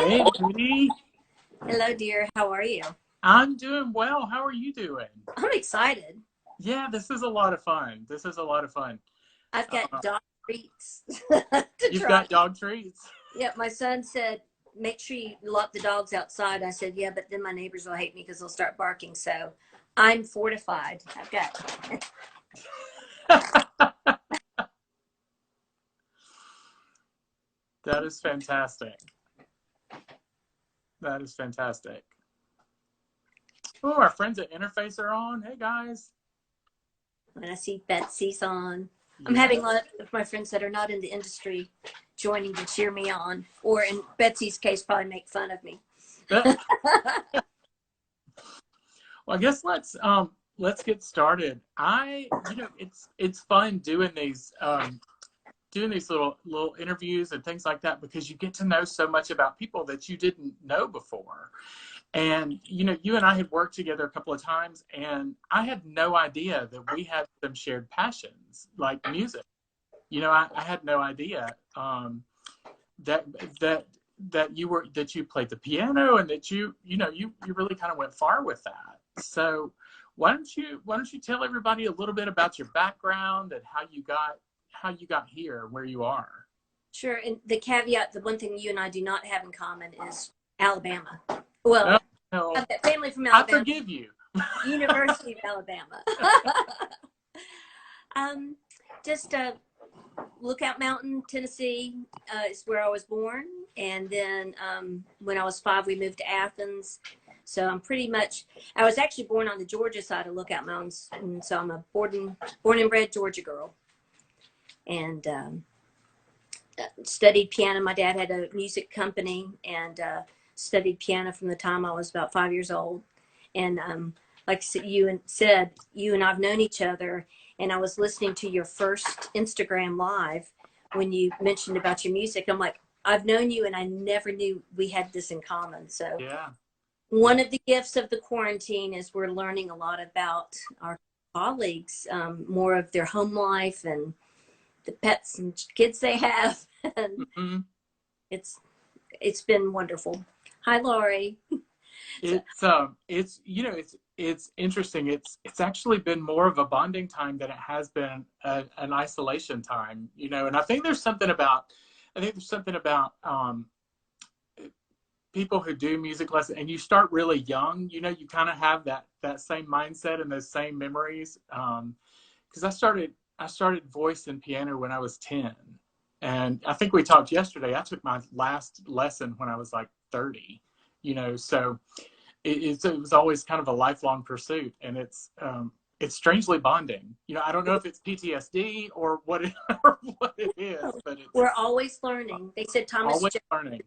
Hey, Dee. Hello, dear. How are you? I'm doing well. How are you doing? I'm excited. Yeah, this is a lot of fun. This is a lot of fun. I've got Uh, dog treats to you've try. got dog treats? Yeah, my son said, make sure you lock the dogs outside. I said, yeah, but then my neighbors will hate me because they'll start barking. So I'm fortified. I've got, That is fantastic. That is fantastic. Oh, our friends at Interface are on. Hey, guys. when I see Betsy's on, I'm Yeah. having a lot of my friends that are not in the industry joining to cheer me on, or in Betsy's case, probably make fun of me. Well, I guess let's get started. It's fun doing these little interviews and things like that because you get to know so much about people that you didn't know before. And you and I had worked together a couple of times, and I had no idea that we had some shared passions like music. I had no idea that that that you played the piano and that you really kind of went far with that. So why don't you tell everybody a little bit about your background and how you got here where you are? Sure. And the caveat, the one thing you and I do not have in common is Alabama. No, Well, no, I've got family from I Alabama, forgive you. University of Alabama. um, just Lookout Mountain, Tennessee is where I was born. And then when I was 5, we moved to Athens. So I was actually born on the Georgia side of Lookout Mountains. And so I'm a born and bred Georgia girl. And studied piano. My dad had a music company and studied piano from the time I was about 5 years old. And like you said, you and I've known each other. And I was listening to your first Instagram live when you mentioned about your music. I'm like, I've known you and I never knew we had this in common. So Yeah. one of the gifts of the quarantine is we're learning a lot about our colleagues, more of their home life and the pets and kids they have. And Hmm. it's it's been wonderful. Hi, Lori. So, It's interesting. It's actually been more of a bonding time than it has been an isolation time. And I think there's something about people who do music lessons, and you start really young. You kind of have that same mindset and those same memories. Because I started voice and piano when I was 10, and I think we talked yesterday. I took my last lesson when I was like 30. So it was always kind of a lifelong pursuit, and it's strangely bonding. I don't know if it's PTSD or what it, or what it is, but it's we're always learning. They said always learning.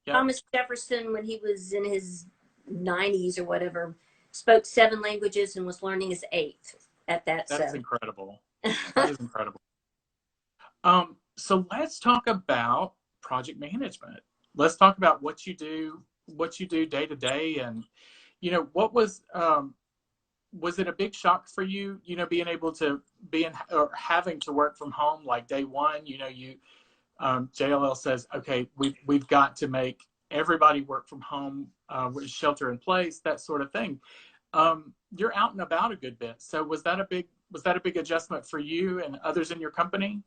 Yep, Thomas Jefferson, when he was in his 90s or whatever, spoke 7 languages and was learning his 8th at that. that is So incredible. That is incredible. So let's talk about project management. Let's talk about what you do day to day, and what was it a big shock for you, being able to be in or having to work from home like day one? JLL says, okay, we've got to make everybody work from home, with shelter in place, that sort of thing. You're out and about a good bit. So was that a big adjustment for you and others in your company?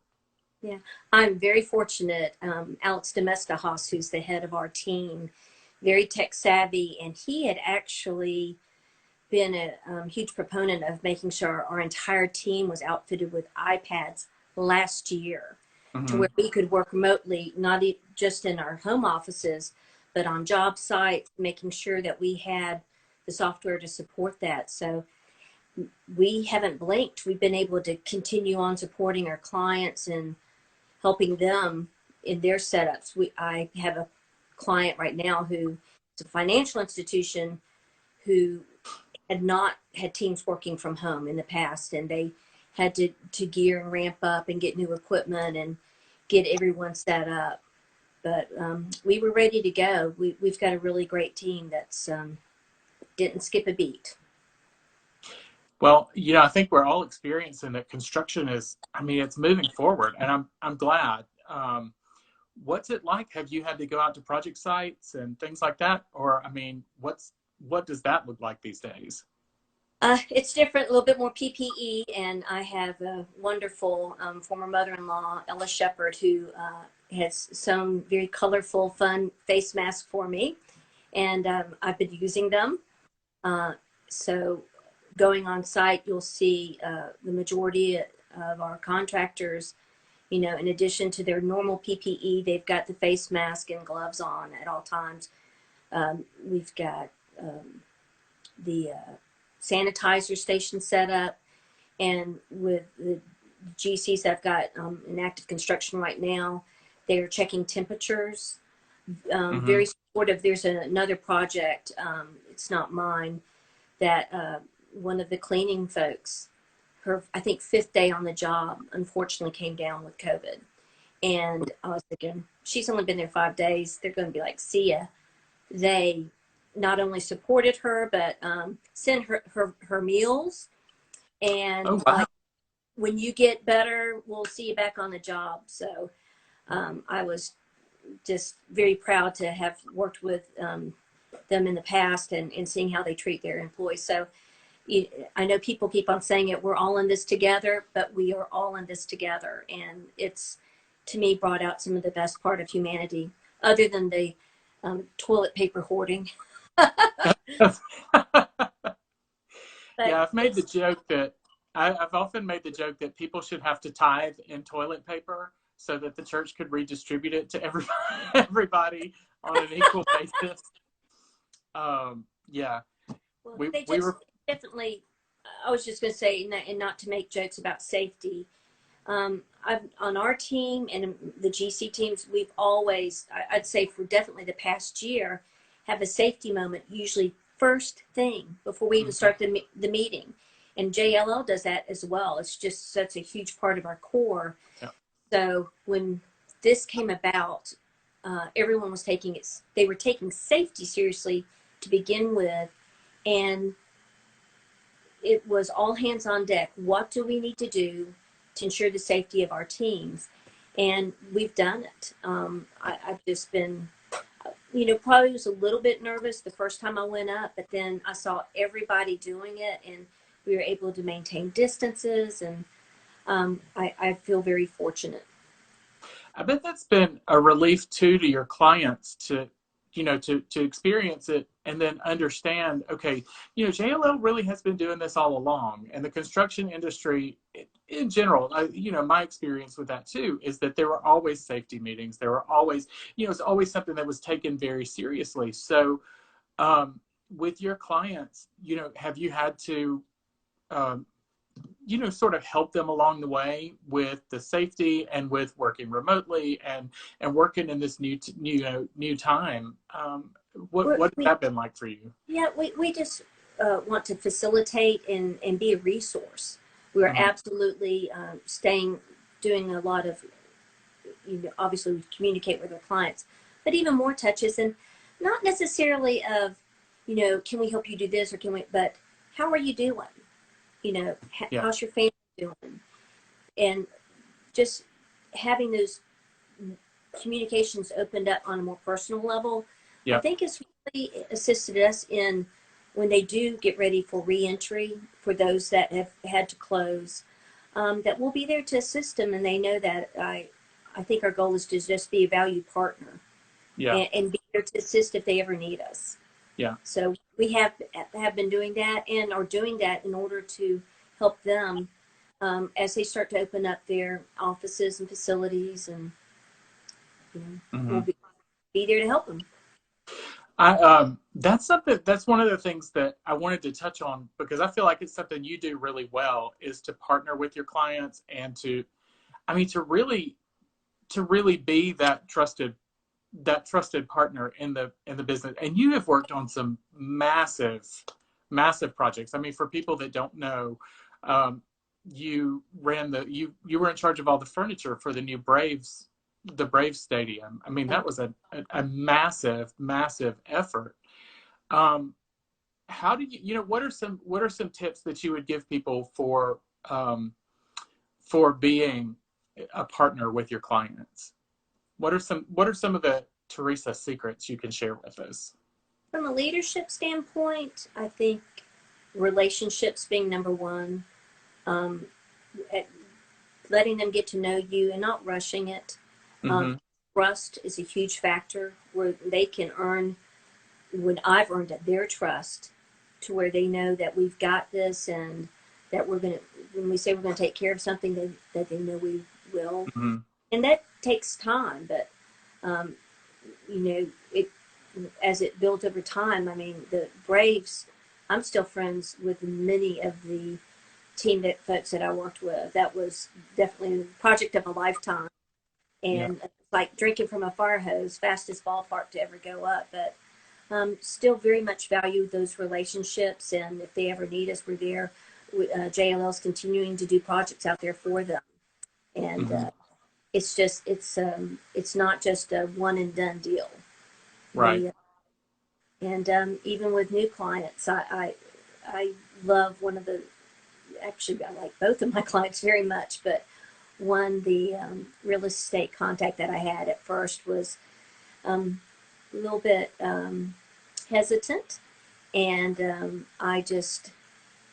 yeah, I'm very fortunate. Alex Demestahaus, who's the head of our team, very tech savvy, and he had actually been a huge proponent of making sure our entire team was outfitted with iPads last year to Hmm. where we could work remotely, not just in our home offices, but on job sites, making sure that we had the software to support that. So we haven't blinked. We've been able to continue on supporting our clients and helping them in their setups. I have a client right now who is a financial institution who had not had teams working from home in the past, and they had to gear and ramp up and get new equipment and get everyone set up. But we were ready to go. We've got a really great team that's didn't skip a beat. Well, I think we're all experiencing that construction is, I mean, it's moving forward, and I'm glad. what's it like? Have you had to go out to project sites and things like that? Or, I mean, what does that look like these days? It's different, a little bit more PPE, and I have a wonderful former mother-in-law, Ella Sheppard, who has sewn very colorful, fun face masks for me, and I've been using them. So going on site, you'll see the majority of our contractors, you know, in addition to their normal PPE, they've got the face mask and gloves on at all times. We've got the sanitizer station set up, and with the GCs I've got in active construction right now, they're checking temperatures. Mm-hmm. Very supportive. There's another project, it's not mine, that one of the cleaning folks, her, I think, 5th day on the job, unfortunately came down with COVID. And I was thinking, she's only been there 5 days. They're going to be like, see ya. They not only supported her, but sent her meals. And Oh, wow. when you get better, we'll see you back on the job. So I was just very proud to have worked with them in the past, and seeing how they treat their employees. So I know people keep on saying it, we're all in this together, but we are all in this together. And it's, to me, brought out some of the best part of humanity, other than the toilet paper hoarding. But Yeah, I've made the joke that I've often made the joke that people should have to tithe in toilet paper so that the church could redistribute it to everybody on an equal basis. Yeah, well, we they we just were. definitely, I was just going to say, and not to make jokes about safety, I've, on our team and the GC teams, we've always, I'd say for definitely the past year, have a safety moment, usually first thing before we even Mhm. start the meeting. And JLL does that as well. It's just such a huge part of our core. Yeah. So when this came about, everyone was taking it, they were taking safety seriously to begin with. And it was all hands on deck. What do we need to do to ensure the safety of our teams? And we've done it. I've just been, you know, probably was a little bit nervous the first time I went up, but then I saw everybody doing it, and we were able to maintain distances. And I feel very fortunate. I bet that's been a relief too to your clients to, to experience it and then understand, okay, JLL really has been doing this all along. And the construction industry in general, my experience with that too, is that there were always safety meetings. There were always, it's always something that was taken very seriously. So with your clients, have you had to, um, sort of help them along the way with the safety and with working remotely and working in this new time. What has We, that been like for you? yeah, we just want to facilitate and be a resource. We're Mm-hmm. absolutely doing a lot of, obviously we communicate with our clients, but even more touches, and not necessarily of, can we help you do this, or can we, but how are you doing? Yeah. How's your family doing? And just having those communications opened up on a more personal level, I Yeah. think has really assisted us in when they do get ready for reentry, for those that have had to close, that we'll be there to assist them, and they know that I think our goal is to just be a valued partner, Yeah. and be there to assist if they ever need us. Yeah. So we have been doing that, and are doing that in order to help them as they start to open up their offices and facilities, and we'll Mm-hmm. be there to help them. That's one of the things that I wanted to touch on, because I feel like it's something you do really well, is to partner with your clients and to really be that trusted partner in the business. And you have worked on some massive projects. I mean, for people that don't know, you were in charge of all the furniture for the Braves stadium. I mean, that was a massive effort. um, how do what are some tips that you would give people for being a partner with your clients? What are some of the Teresa secrets you can share with us? From a leadership standpoint, I think relationships being number one, um, letting them get to know you and not rushing it. Um, Mm-hmm. Trust is a huge factor where they can earn, when I've earned their trust, to where they know that we've got this and that we're going to, when we say we're going to take care of something, that they know we will. Mm-hmm. And that takes time, but, um, it, as it built over time, I mean, the Braves, I'm still friends with many of the team that folks that I worked with. That was definitely a project of a lifetime. Yeah. And like drinking from a fire hose, fastest ballpark to ever go up. But still very much value those relationships. And if they ever need us, we're there. JLL is continuing to do projects out there for them. And Mm-hmm. it's not just a one and done deal. Right. And even with new clients, I love one of the, actually I like both of my clients very much, but the real estate contact that I had at first was a little bit hesitant, and I just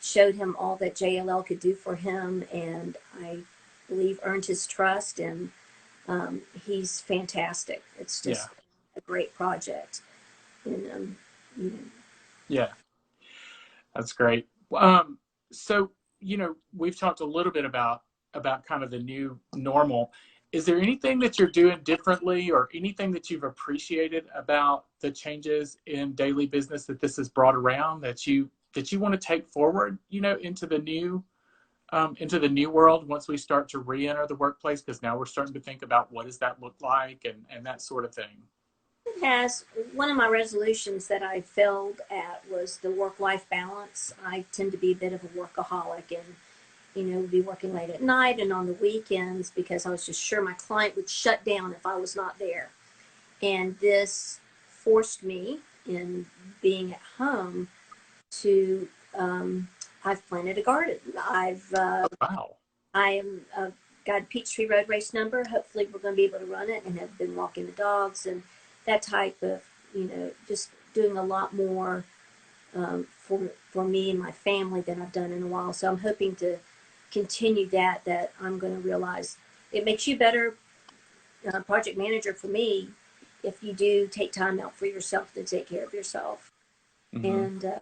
showed him all that JLL could do for him, and I believe earned his trust, and he's fantastic. It's Yeah. just a great project, and you know, Yeah. That's great. So, we've talked a little bit about kind of the new normal. Is there anything that you're doing differently or anything that you've appreciated about the changes in daily business that this has brought around that you want to take forward, into the new world once we start to re-enter the workplace? Because now we're starting to think about what does that look like and that sort of thing. has one of my resolutions that I failed at was the work-life balance. I tend to be a bit of a workaholic, and be working late at night and on the weekends because I was just sure my client would shut down if I was not there. And this forced me, in being at home, to I've planted a garden. Oh, wow. I am got a Peachtree Road Race number. Hopefully, we're going to be able to run it, and have been walking the dogs and that type of, just doing a lot more for me and my family than I've done in a while. So I'm hoping to continue that. That I'm going to realize it makes you better project manager for me if you do take time out for yourself to take care of yourself. Mm-hmm.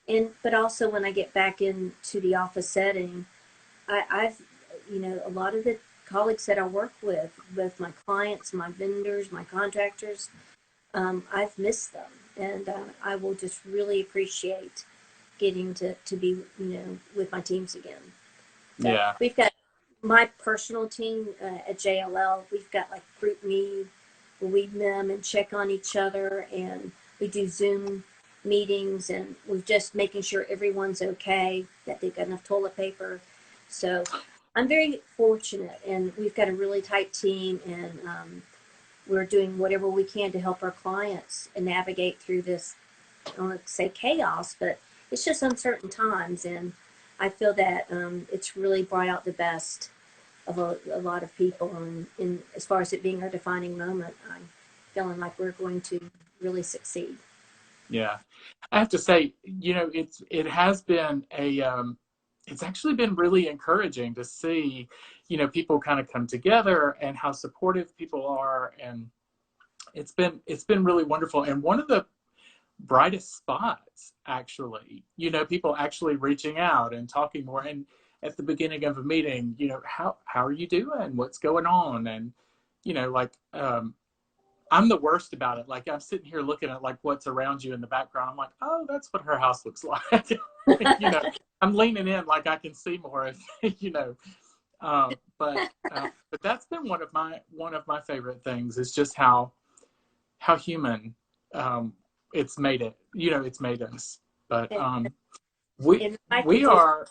And but also when I get back into the office setting, I've a lot of the colleagues that I work with my clients, my vendors, my contractors, I've missed them, and I will just really appreciate getting to be with my teams again. So Yeah. we've got my personal team at JLL. We've got like group meetings where we them and check on each other, and we do Zoom meetings, and we're just making sure everyone's okay, that they've got enough toilet paper. So I'm very fortunate, and we've got a really tight team, and we're doing whatever we can to help our clients and navigate through this, I don't want to say chaos, but it's just uncertain times. And I feel that it's really brought out the best of a lot of people. And as far as it being our defining moment, I'm feeling like we're going to really succeed. Yeah. I have to say, it has been it's actually been really encouraging to see, people kind of come together and how supportive people are. And it's been really wonderful. And one of the brightest spots, actually, people actually reaching out and talking more. And at the beginning of a meeting, how are you doing? What's going on? And, like, I'm the worst about it. Like, I'm sitting here looking at like what's around you in the background. I'm like, oh, that's what her house looks like. you know, I'm leaning in like I can see more of, but that's been one of my favorite things is just how human it's made it. It's made us. But And, we and I could we just are.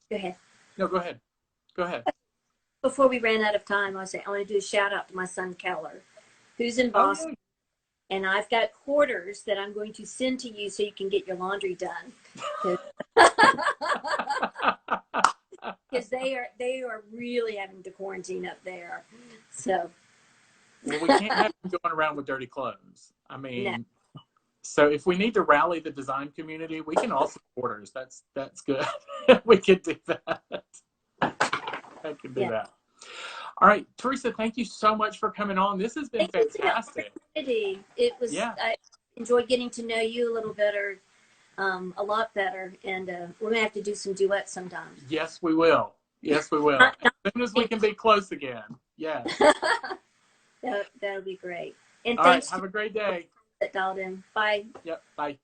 go ahead. No, go ahead. Go ahead. Before we ran out of time, I want to do a shout out to my son Keller, who's in Oh Boston. And I've got quarters that I'm going to send to you so you can get your laundry done. Because they are really having to quarantine up there. So Well, we can't have them going around with dirty clothes. I No. mean, so if we need to rally the design community, we can also orders. That's good. We can do that. I can do that. All right, Teresa, thank you so much for coming on. This has been Thank fantastic. you. It was, Yeah. I enjoyed getting to know you a little better, a lot better. And we're going to have to do some duets sometime. Yes, we will. Yes, we will. As soon as we can be close again. Yeah. That'll be great. And All thanks right, have a great day. that dialed in. Bye. Yep, bye.